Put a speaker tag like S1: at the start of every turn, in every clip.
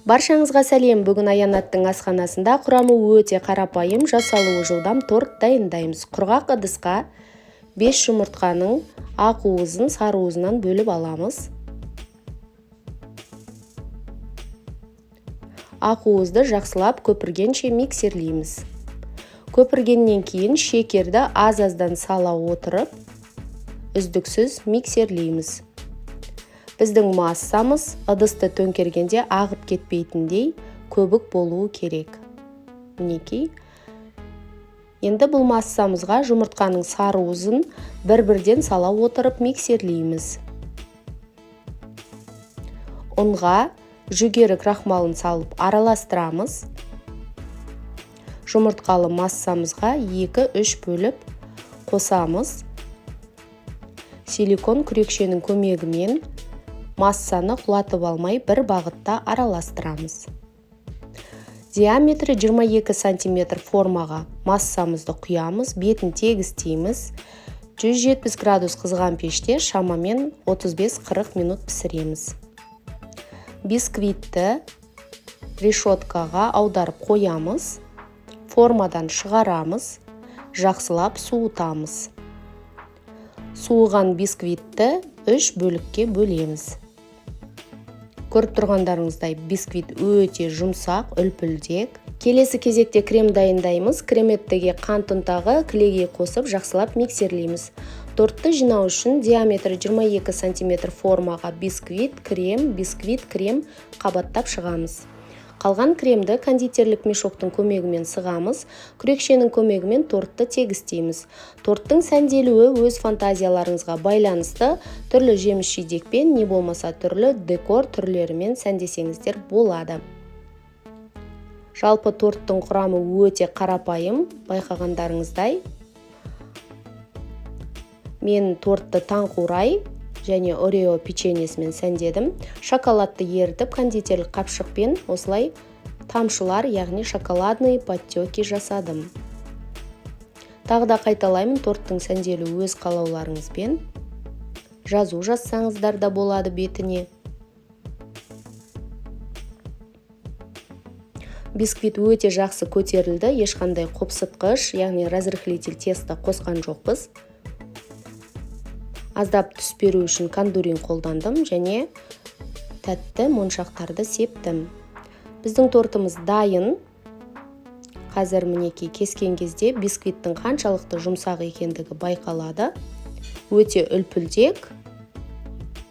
S1: Баршаңызға сәлем. Бүгін Аянаттың асханасында құрамы өте қарапайым, жасалуы жылдам торт дайындаймыз. Құрғақ ыдысқа 5 жұмыртқаның ақ уызын сары уызынан бөліп аламыз. Ақ уызды жақсылап көпіргенше миксерлейміз. Көпіргеннен кейін шекерді аз-аздан сала отырып, үздіксіз миксерлейміз. Біздің массамыз ыдысты төңкергенде ағып кетпейтіндей көбік болуы керек. Мінекей. Енді бұл массамызға жұмыртқаның сары уызын бір-бірден сала отырып миксерлейміз. Ұнға жүгері крахмалын салып араластырамыз. Жұмыртқалы массамызға 2-3 бөліп қосамыз. Силикон күрекшенің көмегімен массаны құлатып алмай бір бағытта араластырамыз. Диаметрі 22 см формаға массамызды құямыз, бетін тегістейміз. 170 градус қызған пеште шамамен 35-40 минут пісіреміз. Бисквитті решеткаға аударып қоямыз. Формадан шығарамыз, жақсылап суытамыз. Суыған бисквитті 3 бөлікке бөлеміз. Көріп тұрғандарыңыздай бисквит өте жұмсақ, үлпілдек. Келесі кезекте крем дайындаймыз. Креметтіге қант ұнтағы кілегей қосып жақсылап миксерлейміз. Тортты жинау үшін диаметрі 22 см формаға бисквит, крем қабаттап шығамыз. Қалған кремді кондитерлік мешоктың көмегімен сығамыз, күрекшенің көмегімен тортты тегістейміз. Торттың сәнделуі өз фантазияларыңызға байланысты түрлі жеміс-жидекпен, не болмаса түрлі декор түрлерімен сәндесеңіздер болады. Жалпы торттың құрамы өте қарапайым, байқағандарыңыздай. Мен тортты таңқурай және орео печеньесімен сәндедім. Шоколадты ерітіп, кондитерлік қапшықпен осылай тамшылар, яғни шоколадный подтеки жасадым. Тағы да қайталаймын, торттың сәнделуі өз қалауларыңызбен. Жазу жазсаңыздар да болады бетіне. Бисквит өте жақсы көтерілді, ешқандай қопсытқыш, яғни разрыхлитель тесто қосқан жоқпыз. Аздап түс беру үшін кондурин қолдандым және тәтті моншақтарды септім. Біздің тортымыз дайын. Қазір мінекей кескен кезде бисквиттің қаншалықты жұмсақ екендігі байқалады. Өте үлпілдек,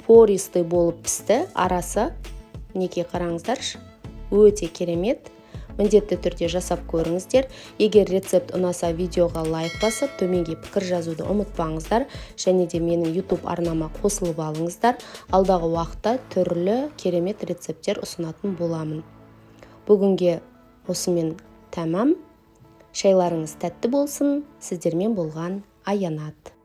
S1: пористый болып пісті, арасы. Мінекей қараңыздаршы, өте керемет. Міндетті түрде жасап көріңіздер. Егер рецепт ұнаса, видеоға лайк басып, төменге пікір жазуды ұмытпаңыздар. Және де менің YouTube арнама қосылып алыңыздар. Алдағы уақытта түрлі керемет рецепттер ұсынатын боламын. Бүгінге осымен тәмам. Шайларыңыз тәтті болсын. Сіздермен болған Аянат.